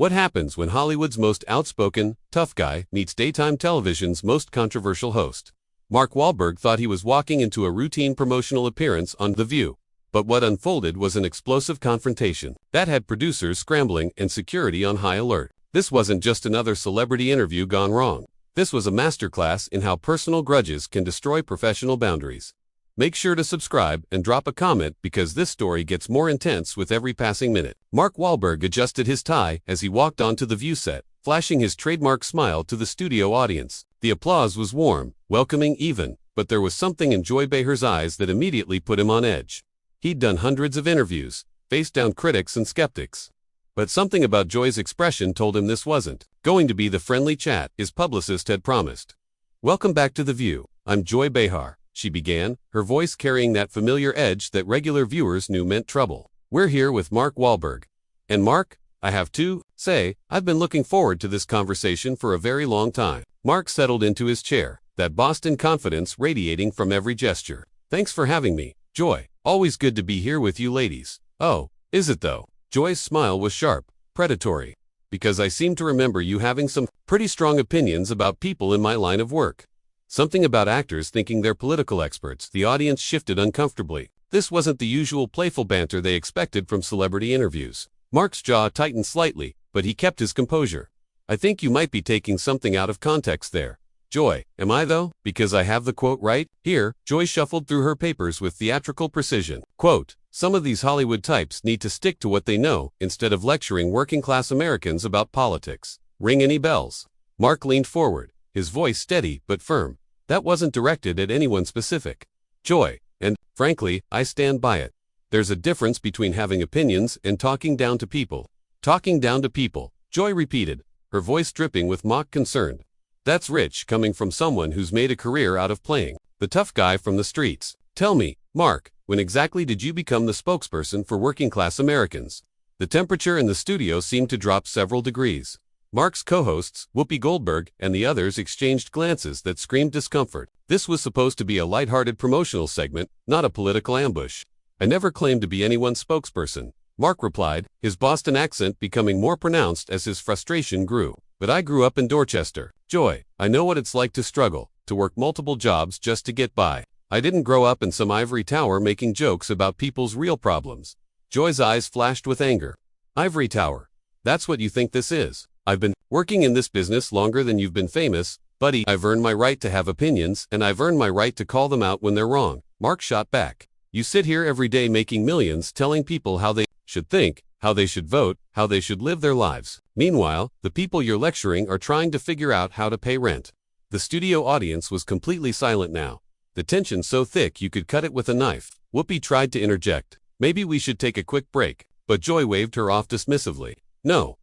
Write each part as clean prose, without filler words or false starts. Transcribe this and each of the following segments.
What happens when Hollywood's most outspoken, tough guy meets daytime television's most controversial host? Mark Wahlberg thought he was walking into a routine promotional appearance on The View. But what unfolded was an explosive confrontation that had producers scrambling and security on high alert. This wasn't just another celebrity interview gone wrong. This was a masterclass in how personal grudges can destroy professional boundaries. Make sure to subscribe and drop a comment because this story gets more intense with every passing minute. Mark Wahlberg adjusted his tie as he walked onto the View set, flashing his trademark smile to the studio audience. The applause was warm, welcoming even, but there was something in Joy Behar's eyes that immediately put him on edge. He'd done hundreds of interviews, faced down critics and skeptics. But something about Joy's expression told him this wasn't going to be the friendly chat his publicist had promised. "Welcome back to The View. I'm Joy Behar," she began, her voice carrying that familiar edge that regular viewers knew meant trouble. "We're here with Mark Wahlberg. And Mark, I have to say, I've been looking forward to this conversation for a very long time." Mark settled into his chair, that Boston confidence radiating from every gesture. "Thanks for having me, Joy. Always good to be here with you ladies." "Oh, is it though?" Joy's smile was sharp, predatory. "Because I seem to remember you having some pretty strong opinions about people in my line of work." Something about actors thinking they're political experts. The audience shifted uncomfortably. This wasn't the usual playful banter they expected from celebrity interviews. Mark's jaw tightened slightly, but he kept his composure. "I think you might be taking something out of context there, Joy. Am I though? Because I have the quote right here." Joy shuffled through her papers with theatrical precision. Quote, "Some of these Hollywood types need to stick to what they know instead of lecturing working-class Americans about politics." Ring any bells? Mark leaned forward, his voice steady but firm. "That wasn't directed at anyone specific, Joy, and, frankly, I stand by it. There's a difference between having opinions and talking down to people." "Talking down to people," Joy repeated, her voice dripping with mock concern. "That's rich coming from someone who's made a career out of playing the tough guy from the streets. Tell me, Mark, when exactly did you become the spokesperson for working-class Americans?" The temperature in the studio seemed to drop several degrees. Mark's co-hosts, Whoopi Goldberg, and the others exchanged glances that screamed discomfort. This was supposed to be a lighthearted promotional segment, not a political ambush. "I never claimed to be anyone's spokesperson," Mark replied, his Boston accent becoming more pronounced as his frustration grew. "But I grew up in Dorchester, Joy. I know what it's like to struggle, to work multiple jobs just to get by. I didn't grow up in some ivory tower making jokes about people's real problems." Joy's eyes flashed with anger. "Ivory tower? That's what you think this is? I've been working in this business longer than you've been famous, buddy. I've earned my right to have opinions, and I've earned my right to call them out when they're wrong." Mark shot back. "You sit here every day making millions telling people how they should think, how they should vote, how they should live their lives. Meanwhile, the people you're lecturing are trying to figure out how to pay rent." The studio audience was completely silent now, the tension so thick you could cut it with a knife. Whoopi tried to interject. "Maybe we should take a quick break," but Joy waved her off dismissively. No,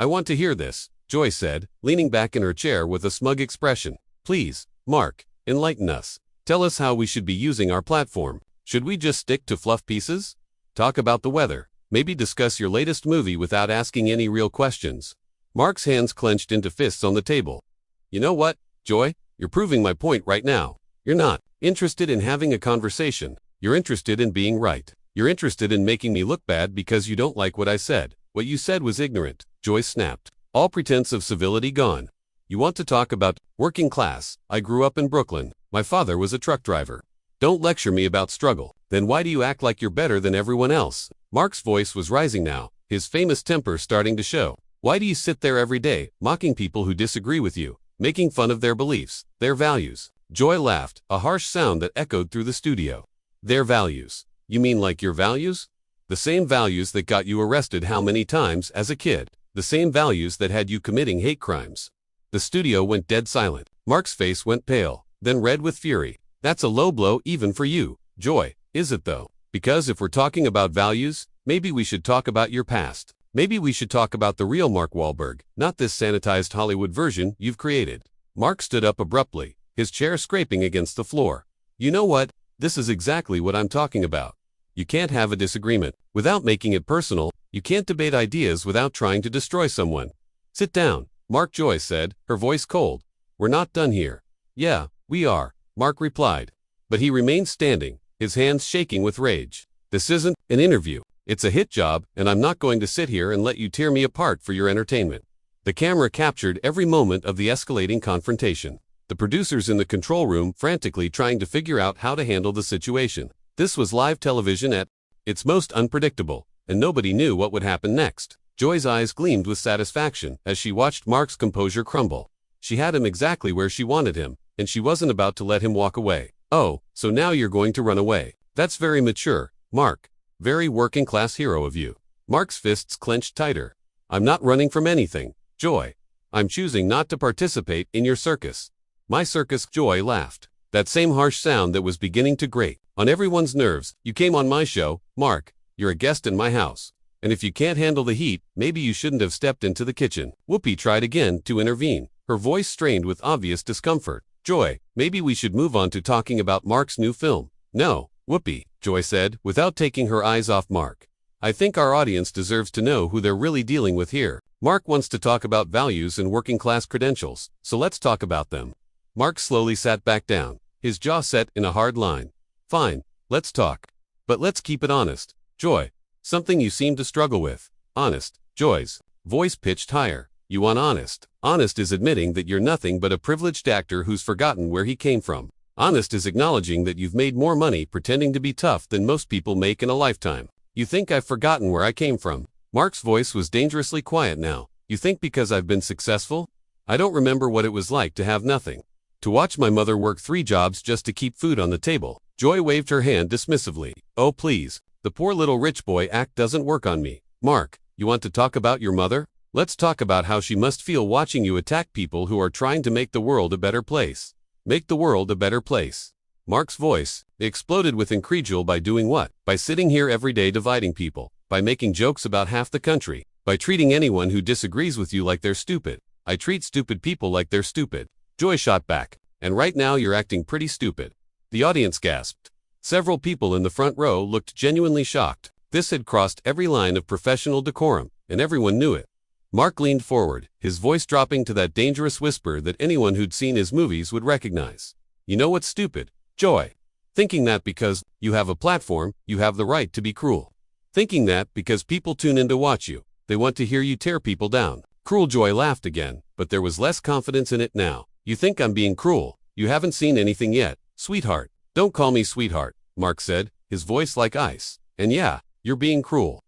I want to hear this," Joy said, leaning back in her chair with a smug expression. "Please, Mark, enlighten us. Tell us how we should be using our platform. Should we just stick to fluff pieces? Talk about the weather? Maybe discuss your latest movie without asking any real questions?" Mark's hands clenched into fists on the table. "You know what, Joy? You're proving my point right now. You're not interested in having a conversation. You're interested in being right. You're interested in making me look bad because you don't like what I said. What you said was ignorant," Joy snapped. All pretense of civility gone. "You want to talk about working class? I grew up in Brooklyn. My father was a truck driver. Don't lecture me about struggle. Then why do you act like you're better than everyone else?" Mark's voice was rising now, his famous temper starting to show. "Why do you sit there every day, mocking people who disagree with you, making fun of their beliefs, their values?" Joy laughed, a harsh sound that echoed through the studio. "Their values? You mean like your values? The same values that got you arrested how many times as a kid? The same values that had you committing hate crimes?" The studio went dead silent. Mark's face went pale, then red with fury. "That's a low blow even for you, Joy, is it though? Because if we're talking about values, maybe we should talk about your past. Maybe we should talk about the real Mark Wahlberg, not this sanitized Hollywood version you've created." Mark stood up abruptly, his chair scraping against the floor. "You know what? This is exactly what I'm talking about. You can't have a disagreement without making it personal. You can't debate ideas without trying to destroy someone. Sit down," Mark. Joy said, her voice cold. "We're not done here." "Yeah, we are," Mark replied. But he remained standing, his hands shaking with rage. "This isn't an interview. It's a hit job, and I'm not going to sit here and let you tear me apart for your entertainment. The camera captured every moment of the escalating confrontation. The producers in the control room frantically trying to figure out how to handle the situation. This was live television at its most unpredictable, and nobody knew what would happen next. Joy's eyes gleamed with satisfaction as she watched Mark's composure crumble. She had him exactly where she wanted him, and she wasn't about to let him walk away. Oh, so now you're going to run away. That's very mature, Mark. Very working-class hero of you. Mark's fists clenched tighter. I'm not running from anything, Joy. I'm choosing not to participate in your circus. My circus, Joy laughed. That same harsh sound that was beginning to grate on everyone's nerves. You came on my show, Mark. You're a guest in my house. And if you can't handle the heat, maybe you shouldn't have stepped into the kitchen. Whoopi tried again to intervene, her voice strained with obvious discomfort. Joy, maybe we should move on to talking about Mark's new film. No, Whoopi, Joy said, without taking her eyes off Mark. I think our audience deserves to know who they're really dealing with here. Mark wants to talk about values and working-class credentials, so let's talk about them. Mark slowly sat back down, his jaw set in a hard line. Fine, let's talk. But let's keep it honest. Joy, something you seem to struggle with. Honest. Joy's voice pitched higher. You want honest. Honest is admitting that you're nothing but a privileged actor who's forgotten where he came from. Honest is acknowledging that you've made more money pretending to be tough than most people make in a lifetime. You think I've forgotten where I came from? Mark's voice was dangerously quiet now. You think because I've been successful? I don't remember what it was like to have nothing. To watch my mother work 3 jobs just to keep food on the table. Joy waved her hand dismissively. Oh please. The poor little rich boy act doesn't work on me. Mark, you want to talk about your mother? Let's talk about how she must feel watching you attack people who are trying to make the world a better place. Make the world a better place. Mark's voice exploded with incredulity. By doing what? By sitting here every day dividing people. By making jokes about half the country. By treating anyone who disagrees with you like they're stupid. I treat stupid people like they're stupid. Joy shot back. And right now you're acting pretty stupid. The audience gasped. Several people in the front row looked genuinely shocked. This had crossed every line of professional decorum, and everyone knew it. Mark leaned forward, his voice dropping to that dangerous whisper that anyone who'd seen his movies would recognize. You know what's stupid? Joy. Thinking that because you have a platform, you have the right to be cruel. Thinking that because people tune in to watch you, they want to hear you tear people down. Cruel. Joy laughed again, but there was less confidence in it now. You think I'm being cruel? You haven't seen anything yet, sweetheart. Don't call me sweetheart, Mark said, his voice like ice. And yeah, you're being cruel.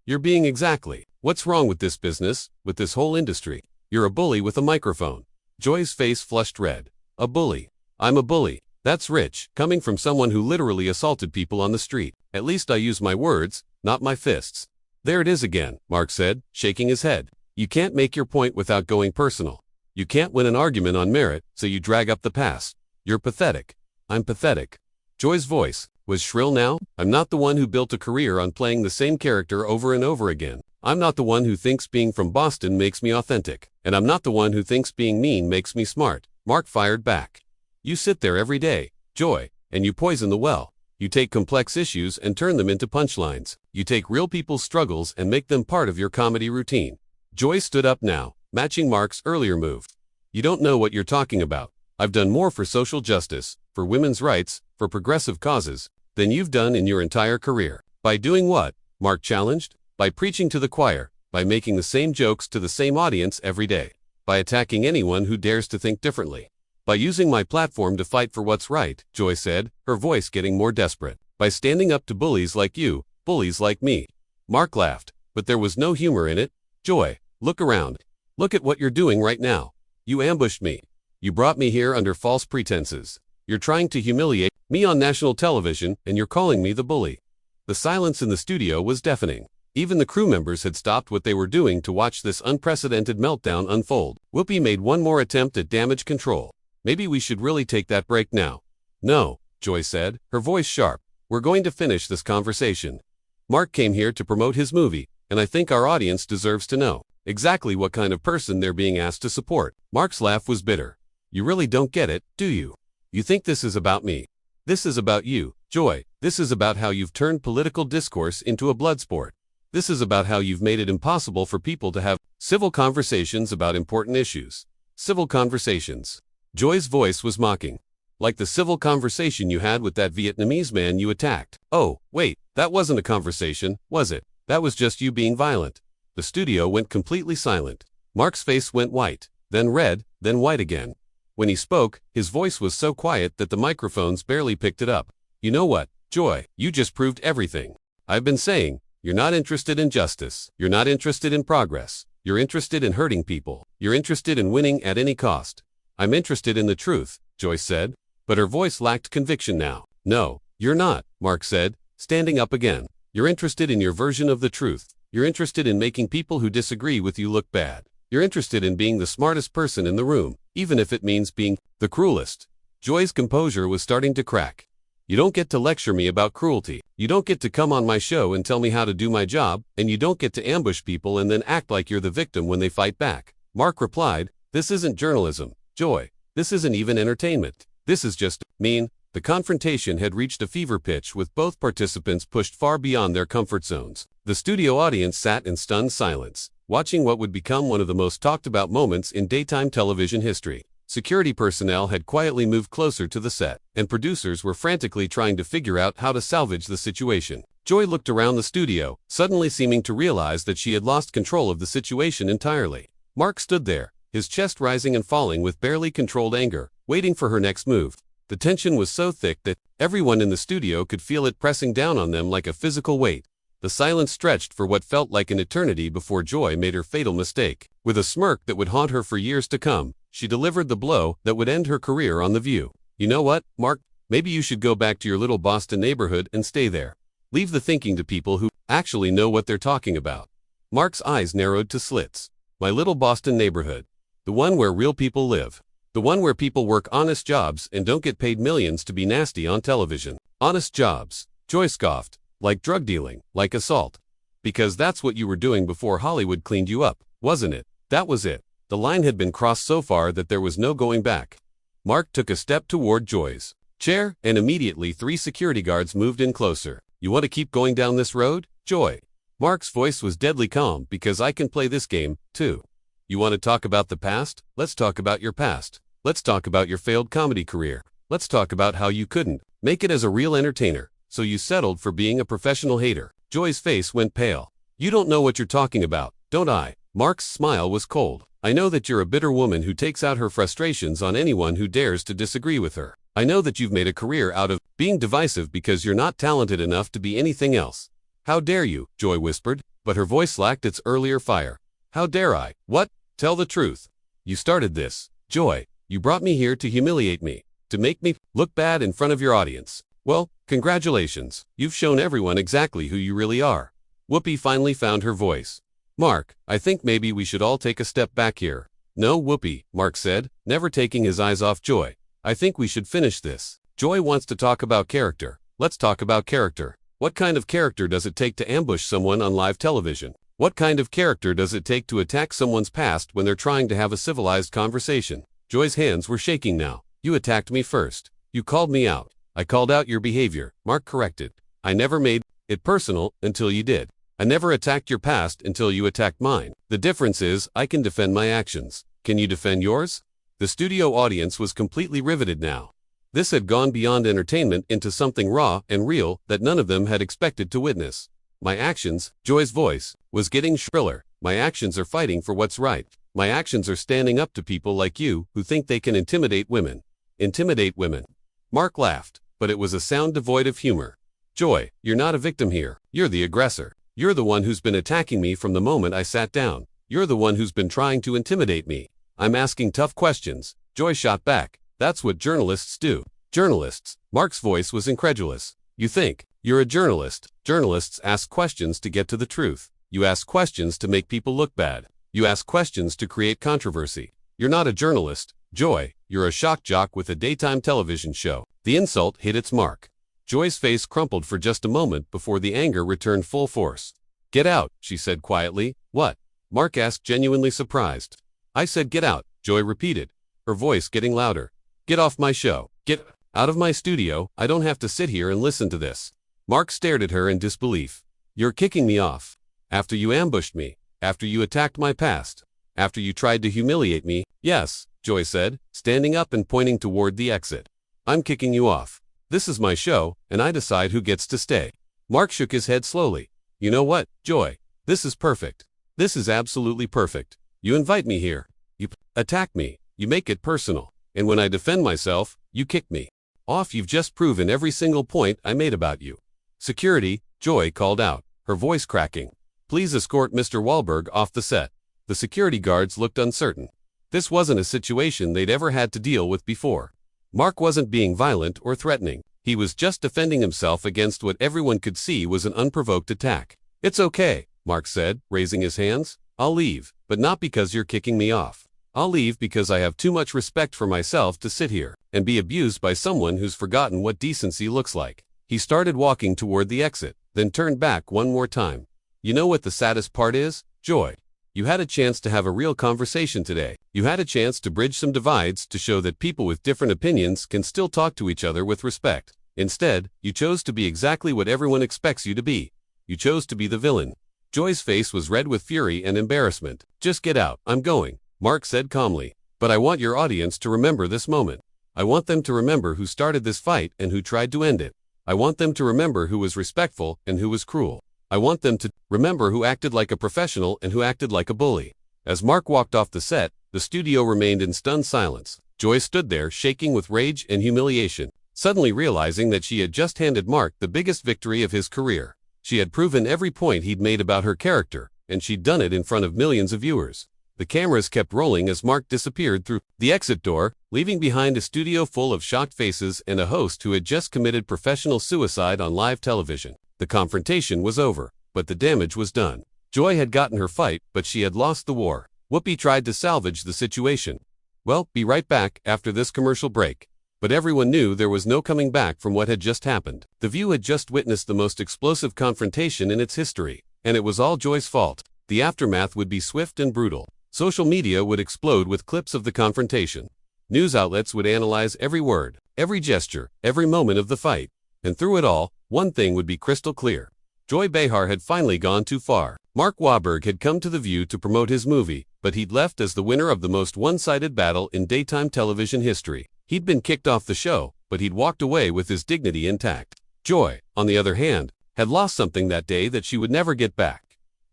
You're being exactly. What's wrong with this business, with this whole industry? You're a bully with a microphone. Joy's face flushed red. A bully. I'm a bully. That's rich, coming from someone who literally assaulted people on the street. At least I use my words, not my fists. There it is again, Mark said, shaking his head. You can't make your point without going personal. You can't win an argument on merit, so you drag up the past. You're pathetic. I'm pathetic. Joy's voice was shrill now. I'm not the one who built a career on playing the same character over and over again. I'm not the one who thinks being from Boston makes me authentic. And I'm not the one who thinks being mean makes me smart. Mark fired back. You sit there every day, Joy, and you poison the well. You take complex issues and turn them into punchlines. You take real people's struggles and make them part of your comedy routine. Joy stood up now, matching Mark's earlier move. You don't know what you're talking about. I've done more for social justice, for women's rights, for progressive causes, than you've done in your entire career. By doing what? Mark challenged. By preaching to the choir, by making the same jokes to the same audience every day, by attacking anyone who dares to think differently. By using my platform to fight for what's right, Joy said, her voice getting more desperate. By standing up to bullies like you, bullies like me. Mark laughed, but there was no humor in it. Joy, look around. Look at what you're doing right now. You ambushed me. You brought me here under false pretenses. You're trying to humiliate me on national television, and you're calling me the bully. The silence in the studio was deafening. Even the crew members had stopped what they were doing to watch this unprecedented meltdown unfold. Whoopi made one more attempt at damage control. Maybe we should really take that break now. No, Joy said, her voice sharp. We're going to finish this conversation. Mark came here to promote his movie, and I think our audience deserves to know exactly what kind of person they're being asked to support. Mark's laugh was bitter. You really don't get it, do you? You think this is about me. This is about you, Joy. This is about how you've turned political discourse into a blood sport. This is about how you've made it impossible for people to have civil conversations about important issues. Civil conversations. Joy's voice was mocking. Like the civil conversation you had with that Vietnamese man you attacked. Oh, wait, that wasn't a conversation, was it? That was just you being violent. The studio went completely silent. Mark's face went white, then red, then white again. When he spoke, his voice was so quiet that the microphones barely picked it up. You know what, Joy, you just proved everything I've been saying. You're not interested in justice. You're not interested in progress. You're interested in hurting people. You're interested in winning at any cost. I'm interested in the truth, Joy said, but her voice lacked conviction now. No, you're not, Mark said, standing up again. You're interested in your version of the truth. You're interested in making people who disagree with you look bad. You're interested in being the smartest person in the room, even if it means being the cruelest. Joy's composure was starting to crack. You don't get to lecture me about cruelty. You don't get to come on my show and tell me how to do my job, and you don't get to ambush people and then act like you're the victim when they fight back. Mark replied, this isn't journalism, Joy. This isn't even entertainment. This is just mean. The confrontation had reached a fever pitch with both participants pushed far beyond their comfort zones. The studio audience sat in stunned silence, watching what would become one of the most talked about moments in daytime television history. Security personnel had quietly moved closer to the set, and producers were frantically trying to figure out how to salvage the situation. Joy looked around the studio, suddenly seeming to realize that she had lost control of the situation entirely. Mark stood there, his chest rising and falling with barely controlled anger, waiting for her next move. The tension was so thick that everyone in the studio could feel it pressing down on them like a physical weight. The silence stretched for what felt like an eternity before Joy made her fatal mistake. With a smirk that would haunt her for years to come, she delivered the blow that would end her career on The View. You know what, Mark? Maybe you should go back to your little Boston neighborhood and stay there. Leave the thinking to people who actually know what they're talking about. Mark's eyes narrowed to slits. My little Boston neighborhood. The one where real people live. The one where people work honest jobs and don't get paid millions to be nasty on television. Honest jobs, Joy scoffed. Like drug dealing, like assault. Because that's what you were doing before Hollywood cleaned you up, wasn't it? That was it. The line had been crossed so far that there was no going back. Mark took a step toward Joy's chair, and immediately 3 security guards moved in closer. You want to keep going down this road, Joy? Mark's voice was deadly calm because I can play this game, too. You want to talk about the past? Let's talk about your past. Let's talk about your failed comedy career. Let's talk about how you couldn't make it as a real entertainer, so you settled for being a professional hater. Joy's face went pale. You don't know what you're talking about, don't I? Mark's smile was cold. I know that you're a bitter woman who takes out her frustrations on anyone who dares to disagree with her. I know that you've made a career out of being divisive because you're not talented enough to be anything else. How dare you, Joy whispered, but her voice lacked its earlier fire. How dare I? What? Tell the truth. You started this, Joy. You brought me here to humiliate me, to make me look bad in front of your audience. Well, congratulations. You've shown everyone exactly who you really are. Whoopi finally found her voice. Mark, I think maybe we should all take a step back here. No, Whoopi, Mark said, never taking his eyes off Joy. I think we should finish this. Joy wants to talk about character. Let's talk about character. What kind of character does it take to ambush someone on live television? What kind of character does it take to attack someone's past when they're trying to have a civilized conversation? Joy's hands were shaking now. You attacked me first. You called me out. I called out your behavior, Mark corrected. I never made it personal until you did. I never attacked your past until you attacked mine. The difference is, I can defend my actions. Can you defend yours? The studio audience was completely riveted now. This had gone beyond entertainment into something raw and real that none of them had expected to witness. My actions, Joy's voice, was getting shriller. My actions are fighting for what's right. My actions are standing up to people like you who think they can intimidate women. Intimidate women. Mark laughed, but it was a sound devoid of humor. Joy, you're not a victim here. You're the aggressor. You're the one who's been attacking me from the moment I sat down. You're the one who's been trying to intimidate me. I'm asking tough questions. Joy shot back. That's what journalists do. Journalists. Mark's voice was incredulous. You think you're a journalist. Journalists ask questions to get to the truth. You ask questions to make people look bad. You ask questions to create controversy. You're not a journalist, Joy. You're a shock jock with a daytime television show. The insult hit its mark. Joy's face crumpled for just a moment before the anger returned full force. Get out, she said quietly. What? Mark asked, genuinely surprised. I said get out, Joy repeated, her voice getting louder. Get off my show. Get out of my studio. I don't have to sit here and listen to this. Mark stared at her in disbelief. You're kicking me off. After you ambushed me. After you attacked my past. After you tried to humiliate me. Yes, Joy said, standing up and pointing toward the exit. I'm kicking you off. This is my show, and I decide who gets to stay. Mark shook his head slowly. You know what, Joy? This is perfect. This is absolutely perfect. You invite me here. You attack me. You make it personal. And when I defend myself, you kick me off. You've just proven every single point I made about you. Security, Joy called out, her voice cracking. Please escort Mr. Wahlberg off the set. The security guards looked uncertain. This wasn't a situation they'd ever had to deal with before. Mark wasn't being violent or threatening. He was just defending himself against what everyone could see was an unprovoked attack. It's okay, Mark said, raising his hands. I'll leave, but not because you're kicking me off. I'll leave because I have too much respect for myself to sit here and be abused by someone who's forgotten what decency looks like. He started walking toward the exit, then turned back one more time. You know what the saddest part is, Joy? You had a chance to have a real conversation today. You had a chance to bridge some divides to show that people with different opinions can still talk to each other with respect. Instead, you chose to be exactly what everyone expects you to be. You chose to be the villain. Joy's face was red with fury and embarrassment. Just get out, I'm going, Mark said calmly. But I want your audience to remember this moment. I want them to remember who started this fight and who tried to end it. I want them to remember who was respectful and who was cruel. I want them to remember who acted like a professional and who acted like a bully. As Mark walked off the set, the studio remained in stunned silence. Joy stood there, shaking with rage and humiliation, suddenly realizing that she had just handed Mark the biggest victory of his career. She had proven every point he'd made about her character, and she'd done it in front of millions of viewers. The cameras kept rolling as Mark disappeared through the exit door, leaving behind a studio full of shocked faces and a host who had just committed professional suicide on live television. The confrontation was over, but the damage was done. Joy had gotten her fight, but she had lost the war. Whoopi tried to salvage the situation. Well, be right back after this commercial break. But everyone knew there was no coming back from what had just happened. The View had just witnessed the most explosive confrontation in its history, and it was all Joy's fault. The aftermath would be swift and brutal. Social media would explode with clips of the confrontation. News outlets would analyze every word, every gesture, every moment of the fight. And through it all, one thing would be crystal clear. Joy Behar had finally gone too far. Mark Wahlberg had come to The View to promote his movie, but he'd left as the winner of the most one-sided battle in daytime television history. He'd been kicked off the show, but he'd walked away with his dignity intact. Joy, on the other hand, had lost something that day that she would never get back.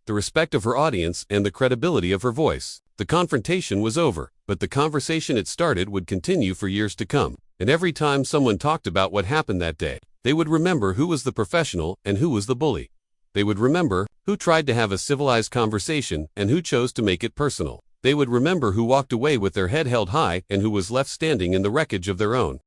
The respect of her audience and the credibility of her voice. The confrontation was over, but the conversation it started would continue for years to come. And every time someone talked about what happened that day, they would remember who was the professional and who was the bully. They would remember who tried to have a civilized conversation and who chose to make it personal. They would remember who walked away with their head held high and who was left standing in the wreckage of their own.